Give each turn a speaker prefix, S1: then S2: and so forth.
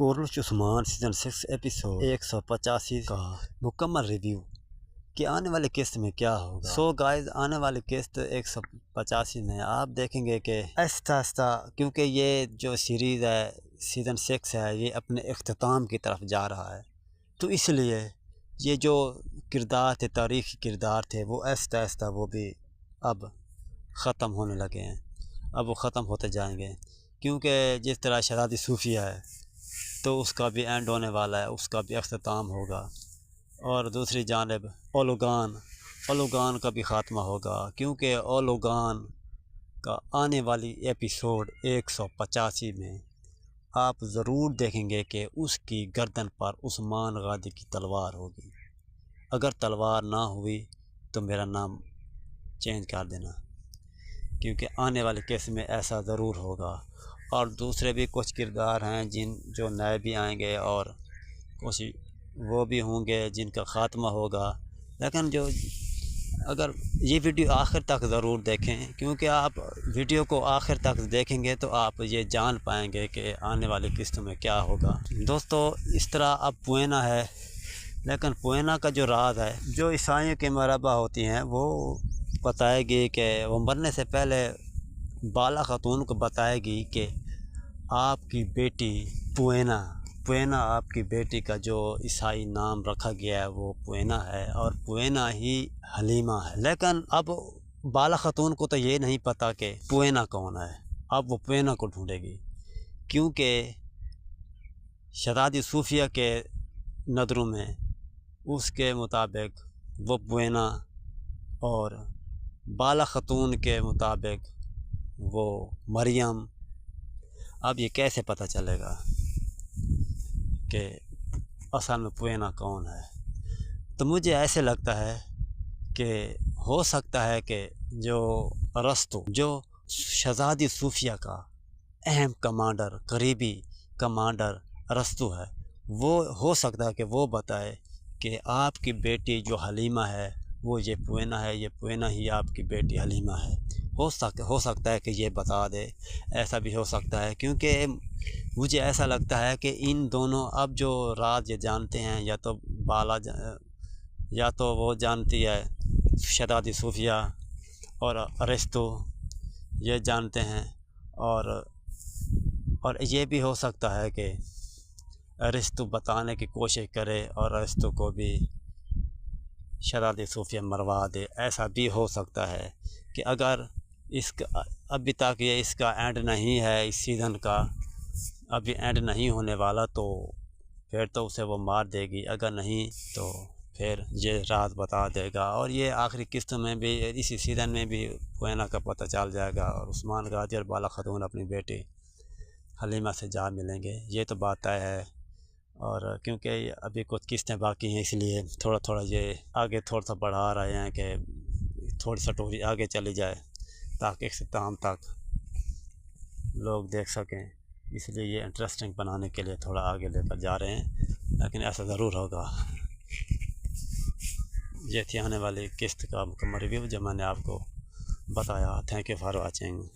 S1: Coral Usman season 6 episode 185 का मुकम्मल review कि आने वाली किस्त में क्या होगा। सो गाइस, आने वाली किस्त 185 में आप देखेंगे कि आहिस्ता आहिस्ता, क्योंकि ये जो सीरीज़ है सीज़न 6 है, ये अपने अख्ताम की तरफ जा रहा है, तो इसलिए ये जो किरदार थे, तारीख़ी किरदार थे, वो आहिस्ता आहिस्ता वो भी अब ख़त्म होने लगे हैं। अब वो ख़त्म होते जाएंगे, क्योंकि जिस तरह शहज़ादी सूफिया है तो उसका भी एंड होने वाला है, उसका भी अख्ताम होगा। और दूसरी जानिब ओलोगान का भी ख़ात्मा होगा, क्योंकि ओलोगान का आने वाली एपिसोड 185 में आप ज़रूर देखेंगे कि उसकी गर्दन पर उस्मान गादी की तलवार होगी। अगर तलवार ना हुई तो मेरा नाम चेंज कर देना, क्योंकि आने वाले केस में ऐसा ज़रूर होगा। और दूसरे भी कुछ किरदार हैं जो नए भी आएंगे और कुछ वो भी होंगे जिनका ख़ात्मा होगा। लेकिन अगर ये वीडियो आखिर तक ज़रूर देखें, क्योंकि आप वीडियो को आखिर तक देखेंगे तो आप ये जान पाएंगे कि आने वाली किस्त में क्या होगा। दोस्तों, इस तरह अब पुएना है, लेकिन पुएना का जो राज है, जो ईसाइयों की मरबा होती हैं, वो बताएगी कि वो मरने से पहले बाला खातून को बताएगी कि आपकी बेटी पुएना आपकी बेटी का जो ईसाई नाम रखा गया है वो पुएना है, और पुएना ही हलीमा है। लेकिन अब बाला खातून को तो ये नहीं पता कि पुएना कौन है। अब वो पुएना को ढूंढेगी, क्योंकि शहज़ादी सूफिया के नज़रों में उसके मुताबिक वो पुएना, और बाला खातून के मुताबिक वो मरियम। अब ये कैसे पता चलेगा कि असल में पुएना कौन है? तो मुझे ऐसे लगता है कि हो सकता है कि जो अरस्तु, जो शहज़ादी सूफिया का अहम कमांडर, करीबी कमांडर अरस्तु है, वो हो सकता है कि वो बताए कि आपकी बेटी जो हलीमा है वो ये पुएना है, ये पुएना ही आपकी बेटी हलीमा है। हो सकता है कि ये बता दे। ऐसा भी हो सकता है, क्योंकि मुझे ऐसा लगता है कि इन दोनों अब जो राज ये जानते हैं, या तो वो जानती है शहज़ादी सूफिया और अरस्तु ये जानते हैं, और ये भी हो सकता है कि अरस्तु बताने की कोशिश करे और अरस्तु को भी शहज़ादी सूफिया मरवा दे। ऐसा भी हो सकता है कि अगर इसका अभी तक ये इसका एंड नहीं है, इस सीज़न का अभी एंड नहीं होने वाला, तो फिर तो उसे वो मार देगी। अगर नहीं तो फिर ये राज बता देगा, और ये आखिरी किस्त में भी, इसी सीज़न में भी पुएना का पता चल जाएगा, और उस्मान गादी और बाला खातून अपनी बेटी हलीमा से जा मिलेंगे। ये तो बात तय है। और क्योंकि अभी कुछ किस्तें बाकी हैं, इसलिए थोड़ा थोड़ा ये आगे थोड़ा सा बढ़ा रहे हैं कि थोड़ी स्टोरी आगे चली जाए, ताकि इख्तिताम तक लोग देख सकें। इसलिए ये इंटरेस्टिंग बनाने के लिए थोड़ा आगे लेकर जा रहे हैं, लेकिन ऐसा ज़रूर होगा। ये थी आने वाली किस्त का मुकम्मल रिव्यू जो मैंने आपको बताया। Thank you for watching.